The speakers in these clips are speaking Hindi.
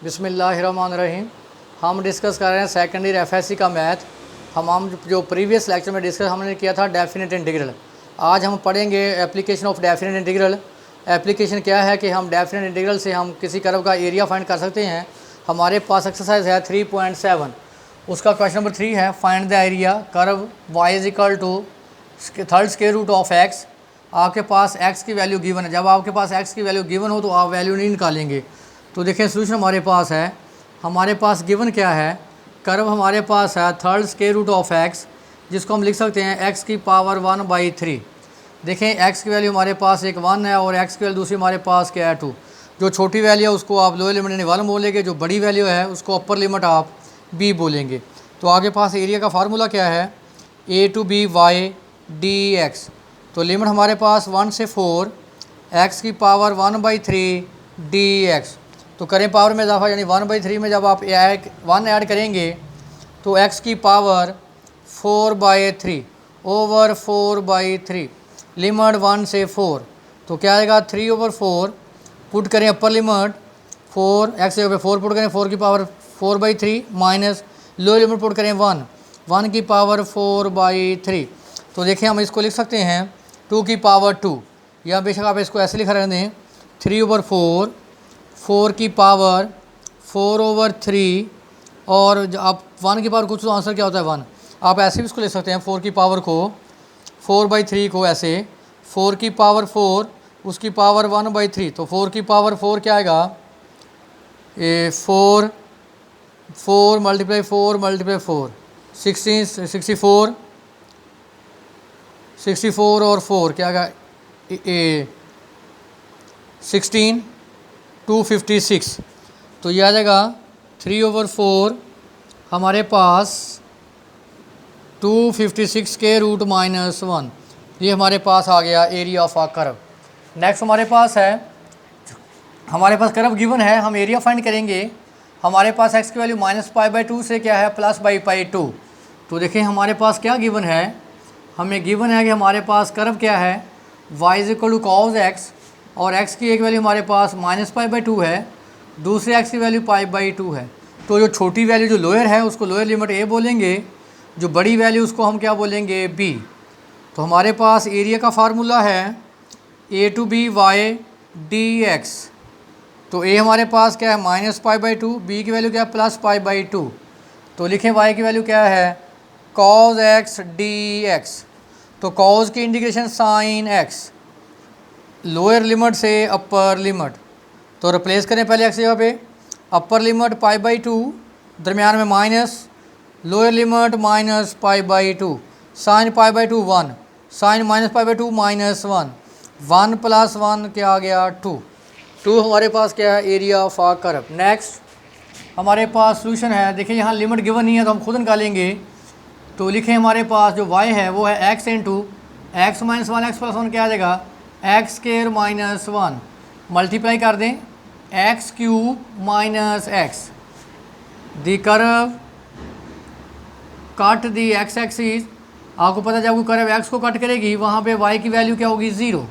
बिस्मिल्लाहिर्रहमानिर्रहीम। हम डिस्कस कर रहे हैं सेकेंड ईयर एफएससी का मैथ। हम जो प्रीवियस लेक्चर में डिस्कस हमने किया था डेफिनेट इंटीग्रल। आज हम पढ़ेंगे application of definite integral. Application क्या है कि हम डेफिनेट इंटीग्रल से हम किसी कर्व का एरिया फाइंड कर सकते हैं। हमारे पास एक्सरसाइज है 3.7, उसका क्वेश्चन नंबर 3 है find the area curve y is equal to third square root of x। आपके पास x की वैल्यू गिवन है। जब आपके पास x की वैल्यू गिवन हो तो आप वैल्यू नहीं निकालेंगे। तो देखिए सोल्यूशन हमारे पास है, हमारे पास गिवन क्या है, कर्व हमारे पास है third square root of x, जिसको हम लिख सकते हैं x की पावर 1/3। देखें x की वैल्यू हमारे पास एक 1 है और x की वैल्यू दूसरी हमारे पास क्या है 2। जो छोटी वैल्यू है उसको आप लोअर लिमिट यानी 1 बोलेंगे, जो बड़ी वैल्यू है उसको अपर लिमिट आप b बोलेंगे। तो आगे पास एरिया का फार्मूला क्या है, a to b y dx। तो लिमिट हमारे पास 1 से 4 x की पावर 1/3 dx। तो करें पावर में इजाफा, यानी 1/3 में जब आप 1 ऐड करेंगे तो x की पावर 4/3 ओवर 4/3, लिमिट 1 से 4। तो क्या आएगा 3/4, पुट करें अपर लिमिट 4, x से 4 पुट करें 4 की power 4/3 minus lower limit put करें 1 की पावर 4/3। तो देखिए हम इसको लिख सकते हैं 2 की पावर 2, या बेशक आप इसको ऐसे लिखा रहने दें 3/4, 4 की पावर 4/3, और आप 1 की पावर कुछ तो आंसर क्या होता है 1। आप ऐसे भी इसको ले सकते हैं 4 की पावर को 4/3 को ऐसे 4 की पावर 4 उसकी पावर 1/3। तो 4 की पावर 4 क्या आएगा, 4 × 4 16 64 और 4 क्या आएगा 16 256। तो ये आ जाएगा 3/4 हमारे पास 256 के रूट -1। ये हमारे पास आ गया area of a curve. Next हमारे पास है, हमारे पास कर्व गिवन है, हम एरिया फाइंड करेंगे। हमारे पास x की वैल्यू -π/2 से क्या है +π/2। तो देखिए हमारे पास क्या गिवन है, हमें गिवन है कि हमारे पास कर्व क्या है y is equal to cos x, और x की एक वैल्यू हमारे पास -π/2 है, दूसरे x की वैल्यू π/2 है। तो जो छोटी वैल्यू जो लोअर है उसको लोअर लिमिट a बोलेंगे, जो बड़ी वैल्यू उसको हम क्या बोलेंगे b। तो हमारे पास एरिया का फार्मूला है a to b y dx। तो a हमारे पास क्या है -π/2, b की वैल्यू क्या है +π/2। तो लिखें y की वैल्यू क्या है cos x dx। तो cos की integration sin x, lower limit से अपर लिमिट। तो रिप्लेस करें पहले x जगह पे, अपर लिमिट π/2, दरमियान में minus, lower limit -π/2, sine π/2 1, sine -π/2 -1, 1 + 1 क्या आ गया 2 हमारे पास क्या है area of a curve. Next हमारे पास सोल्यूशन है। देखिए यहाँ लिमिट गिवन नहीं है तो हम खुद निकालेंगे। तो लिखें हमारे पास जो y है वो है x × x - 1 x + 1 क्या आ जाएगा x² - 1, मल्टीप्लाई कर दें x³ - x। दी कर्व कट दी x एक्सिस। आपको पता है जब कोई कर्व x को कट करेगी वहाँ पे y की वैल्यू क्या होगी 0।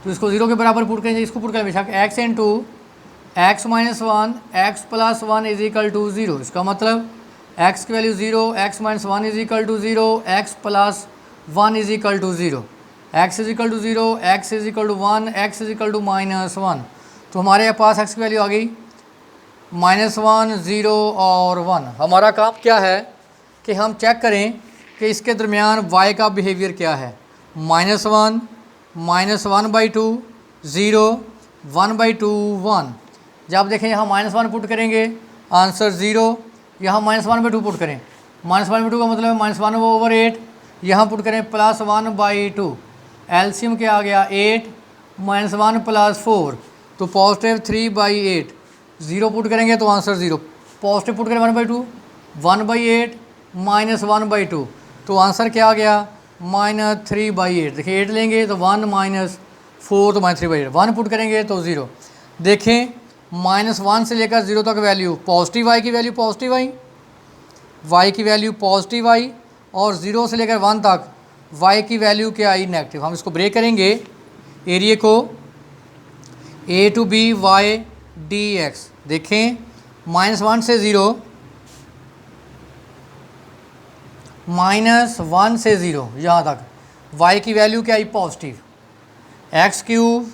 तो इसको 0 के बराबर पुट करेंगे, इसको पुट करें बेशक x × x - 1 x + 1 is equal to 0। इसका मतलब x की value 0, x - 1 is equal to 0, x + 1 is equal to 0, x is equal to 0, x is equal to 1, x is equal to -1। तो हमारे पास x की वैल्यू आ गई -1 0 और 1। हमारा काम क्या है कि हम चेक करें कि इसके दरमियान y का बिहेवियर क्या है। -1 -1/2 0 1/2 1। जब देखें यहाँ -1 पुट करेंगे आंसर 0, यहाँ -1/2 पुट करें, -1/2 का मतलब है -1/8, यहाँ पुट करें +1/2, एलसीएम क्या आ गया 8 -1 + 4, तो पॉजिटिव 3/8, 0 पुट करेंगे तो आंसर 0, पॉजिटिव पुट करें 1/2, 1/8 -1/2, तो आंसर क्या आ गया -3/8। देखिए 8 लेंगे तो 1 - 4 तो -3/8, 1 पुट करेंगे तो 0। देखें -1 से लेकर 0 तक वैल्यू पॉजिटिव y की वैल्यू पॉजिटिव y की वैल्यू पॉजिटिव y, और 0 से लेकर 1 तक y की वैल्यू क्या आई नेगेटिव। हम इसको ब्रेक करेंगे एरिया को a to b y dx। देखें -1 से 0, -1 से 0 यहाँ तक y की वैल्यू क्या आई positive, x cube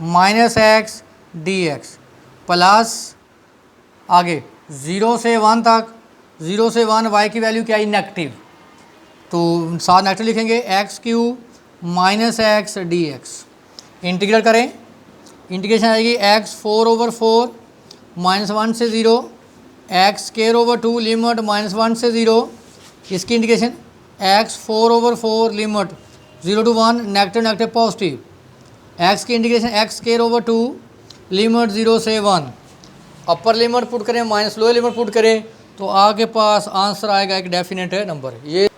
minus x d x plus आगे 0 से 1 तक, 0 से 1 y की वैल्यू क्या आई नेगेटिव, तो साथ नेगेटिव लिखेंगे x cube minus x d x. Integrate करें, इंटीग्रेशन आएगी एक्स 4/4 -1 से 0 एक्स स्क्वायर ओवर 2 लिमिट -1 से 0, इसकी integration x 4/4 limit 0 to 1 negative negative positive, x की integration x square over 2 limit 0 से 1, अपर लिमिट पुट करें माइनस लोअर लिमिट पुट करें तो आपके पास आंसर आएगा एक डेफिनेट नंबर। ये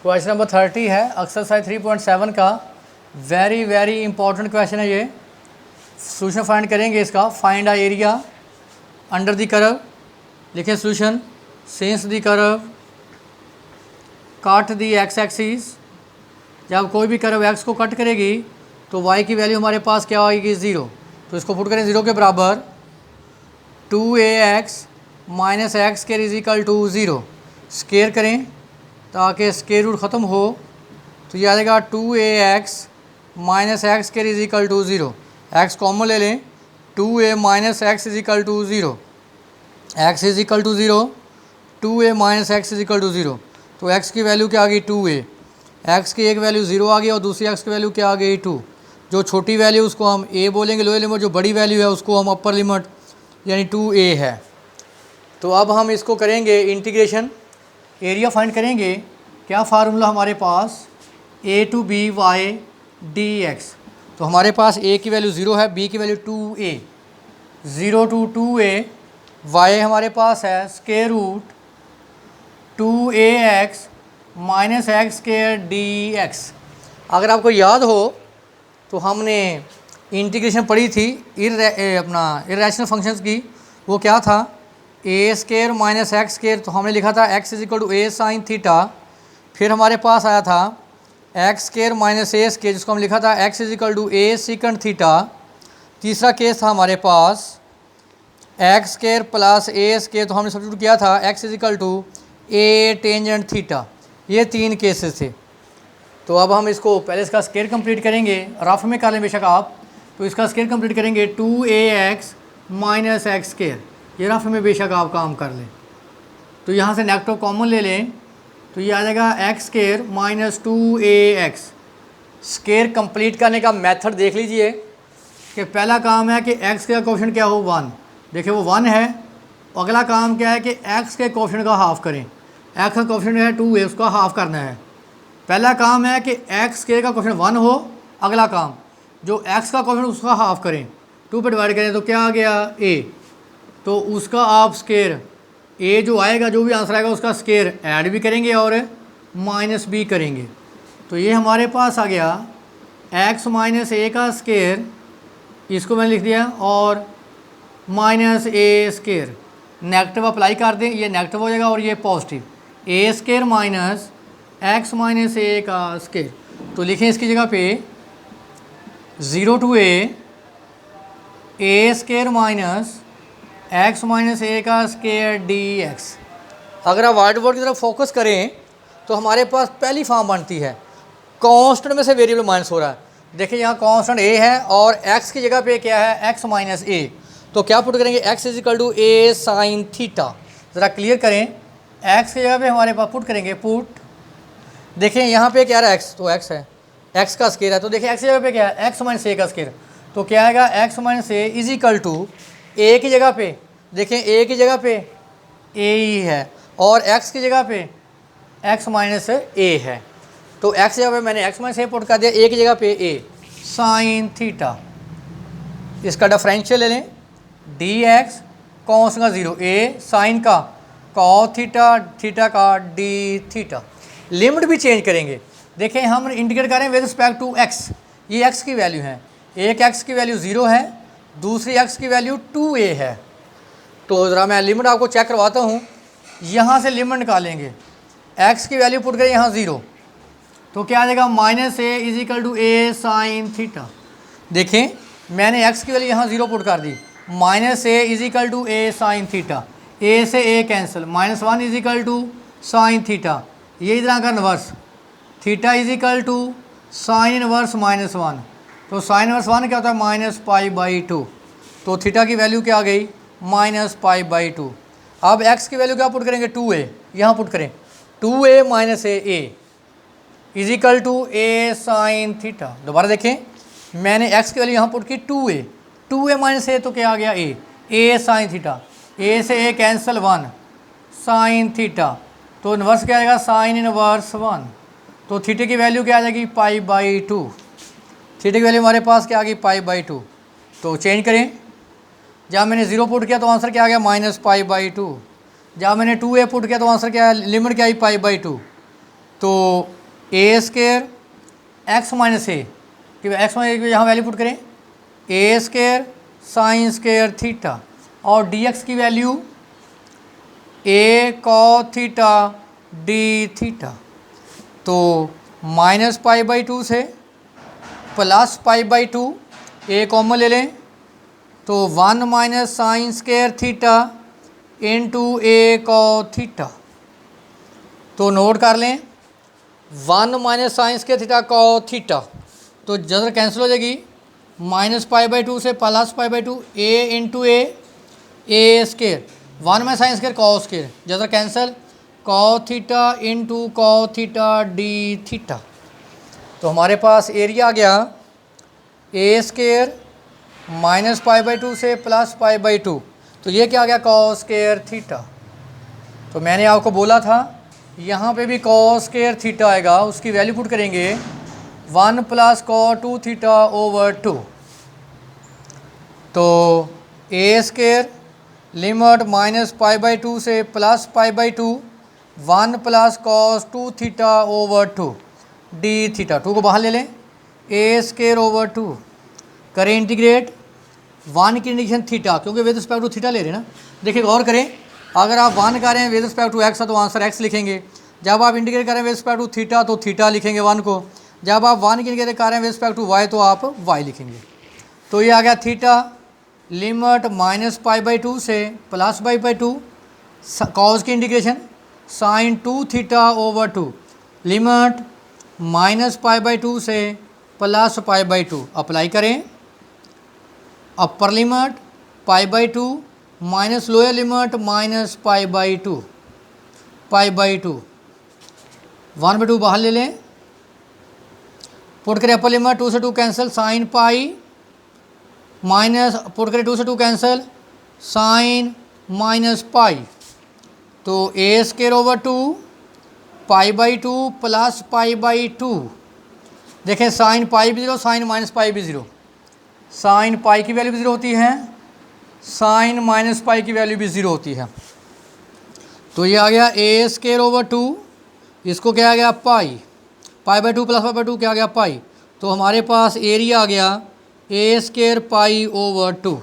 क्वेश्चन नंबर 30 है एक्सरसाइज 3.7 का, वेरी इंपॉर्टेंट क्वेश्चन है ये। सोल्यूशन फाइंड करेंगे इसका, find a area under the curve, लिखें solution since the curve cut the x axis, जब कोई भी कर्व एक्स को कट करेगी तो वाई की वैल्यू हमारे पास क्या आएगी 0, तो इसको पुट करें 0 के बराबर 2ax minus X square is equal to 0, square करें ताकि स्क्वायर रूट ख़त्म हो, तो ये आ जाएगा 2ax minus X square is equal to 0, X common ले लें 2a minus X is equal to 0, X is equal to 0, 2a minus X is equal to 0, तो x की वैल्यू क्या आ गई 2a, x की एक वैल्यू 0 आ गई और दूसरी x की वैल्यू क्या आ गई 2, जो छोटी वैल्यू उसको हम a बोलेंगे लोअर लिमिट, जो बड़ी वैल्यू है उसको हम अपर लिमिट यानी 2a है। तो अब हम इसको करेंगे इंटीग्रेशन, एरिया फाइंड करेंगे, क्या फार्मूला हमारे पास a to b y dx, तो हमारे पास a की वैल्यू 0 है, b की value 2a, 0 to 2a, y हमारे पास है square root 2ax minus X square D X. अगर आपको याद हो तो हमने इंटीग्रेशन पढ़ी थी इर्रेशनल फंक्शंस की, वो क्या था A square minus X square, तो हमने लिखा था x is equal to A sine theta, फिर हमारे पास आया था X square minus A square जिसको हम लिखा था x is equal to A secant theta, तीसरा केस था हमारे पास X square plus A square, तो हमने सब्स्टिट्यूट किया था x is equal to A tangent theta, ये 3 केसेस थे। तो अब हम इसको पहले इसका स्क्वायर कंप्लीट करेंगे, रफ में कर लें बेशक आप, तो इसका स्क्वायर कंप्लीट करेंगे 2ax माइनस एक्स स्क्वायर, ये रफ में बेशक आप काम कर लें। तो यहाँ से नेगेटिव कॉमन ले लें तो ये आ जाएगा x square minus 2ax। Square complete करने का मेथड देख लीजिए कि पहला काम है कि x का कोएफिशिएंट क्या हो 1, देखिए वो 1 है, अगला काम क्या है कि x के कोएफिशिएंट का हाफ़ करें, x का कोएफिशिएंट है 2 है उसका हाफ़ करना है। पहला काम है कि x स्क्वायर का कोएफिशिएंट 1 हो, अगला काम जो x का कोएफिशिएंट उसका हाफ़ करें, 2 पे डिवाइड करें तो क्या आ गया a, तो उसका आप स्क्वायर a जो आएगा जो भी आंसर आएगा उसका स्क्वायर ऐड भी करेंगे और माइनस भी करेंगे, तो ये हमारे पास आ गया x माइनस a का स्क्वायर, इसको मैंने लिख दिया, और minus a square, negative apply कर दें ये नेगेटिव हो जाएगा और ये positive, a square minus x minus a का स्क्वायर, तो लिखें इसकी जगह पे 0 to a square minus x minus a का स्क्वायर dx। अगर आप वाइट बोर्ड की तरफ फोकस करें तो हमारे पास पहली फॉर्म बनती है, कांस्टेंट में से वेरिएबल माइनस हो रहा है, देखिए यहाँ कांस्टेंट a है और x की जगह पे क्या है x माइनस a, तो क्या पुट करेंगे x is equal to a sine theta. ज़रा क्लियर करें, x की जगह पे हमारे पास पुट करेंगे पुट, देखें यहाँ पे क्या है x, तो x है, x का स्क्वायर है, तो देखिए x की जगह पे क्या है x माइनस a का स्क्वायर, तो क्या आएगा x minus a is equal to a की जगह पे, देखें a की जगह पे a ही है और x की जगह पे x माइनस a है, तो x की जगह पे मैंने x माइनस a पुट कर दिया, a की जगह पे a साइन थीटा, इसका डिफरेंशियल ले लें dx कॉस का 0 a साइन का कॉस थीटा, थीटा का डी थीटा। लिमिट भी चेंज करेंगे, देखें हम इंटीग्रेट करें विद रिस्पेक्ट टू x, ये x की वैल्यू है, एक x की वैल्यू 0 है, दूसरी x की वैल्यू 2a है, तो ज़रा मैं लिमिट आपको चेक करवाता हूँ, यहाँ से लिमिट निकालेंगे, x की वैल्यू पुट करें यहाँ 0, तो क्या आ जाएगा minus a is equal to a sine theta, देखें मैंने x की वैल्यू यहाँ 0 पुट कर दी, minus A is equal to A sine theta, A से A cancel, -1 is equal to sine theta, ये इधर का inverse, theta is equal to sine inverse -1, तो साइन इनवर्स 1 क्या होता है -π/2, तो थीटा की वैल्यू क्या आ गई -π/2। अब x की वैल्यू क्या पुट करेंगे 2a, यहाँ पुट करें 2a minus A is equal to A sine theta. दोबारा देखें, मैंने x की वैल्यू यहाँ पुट की 2a माइनस ए, तो क्या आ गया ए साइन थीटा, ए से ए कैंसिल 1 साइन थीटा, तो इनवर्स क्या आएगा साइन इनवर्स 1, तो थीटे की वैल्यू क्या आ जाएगी π/2, थीटे की वैल्यू हमारे पास क्या आ गई π/2। तो चेंज करें, जब मैंने 0 पुट किया तो आंसर क्या आ गया -π/2, जब मैंने 2a पुट किया तो आंसर क्या है, लिमिट क्या आई π/2, तो a² x माइनस ए कि एक्स माइनस यहाँ वैल्यू पुट करें a² sin² थीटा, और dx की value a cos theta d theta, तो -π/2 से +π/2 a कॉमन ले लें, तो 1 minus sin² theta into a cos theta, तो नोट कर लें 1 minus sin² theta cos theta, तो जदर कैंसिल हो जाएगी, -π/2 से +π/2 a into a² 1 minus sin² cos², जदर cancel cos theta into cos theta d theta, तो हमारे पास एरिया आ गया a² -π/2 से +π/2, तो ये क्या आ गया cos² थीटा। तो मैंने आपको बोला था यहाँ पे भी cos² थीटा आएगा, उसकी वैल्यू पुट करेंगे 1 + cos2 θ/2, तो a² लिमिट -π/2 से +π/2 1 + cos2 θ/2 d थीटा, 2 को बाहर ले लें, a²/2 करें इंटीग्रेट, 1 की इंटीग्रेशन थीटा, क्योंकि विद रिस्पेक्ट टू थीटा ले रहे हैं ना। देखिए गौर करें, अगर आप 1 कर रहे हैं विद रिस्पेक्ट टू एक्स तो आंसर x लिखेंगे, जब आप इंटीग्रेट करें विद रिस्पेक्ट टू थीटा तो थीटा लिखेंगे 1 को, जब आप 1 की इंटीग्रेट कर रहे हैं विद रिस्पेक्ट टू y तो आप y लिखेंगे। तो ये आ गया थीटा लिमिट -π/2 से +π/2 कॉस की इंटीग्रेशन sin2 θ/2 लिमिट -π/2 से +π/2 अप्लाई करें, upper limit π/2 minus lower limit -π/2 π/2 1/2 बाहर ले लें, पुट करें अपर लिमिट 2 से 2 cancel sin pi minus put करें 2 से 2 कैंसिल sin -π, तो a²/2 π/2 +π/2, देखें sin पाई भी 0 sin -π भी 0, sin पाई की वैल्यू भी 0 होती है, sin -π की वैल्यू भी 0 होती है, तो ये आ गया a²/2, इसको क्या आ गया π/2 +π/2 क्या आ गया पाई, तो हमारे पास एरिया आ गया a² π/2।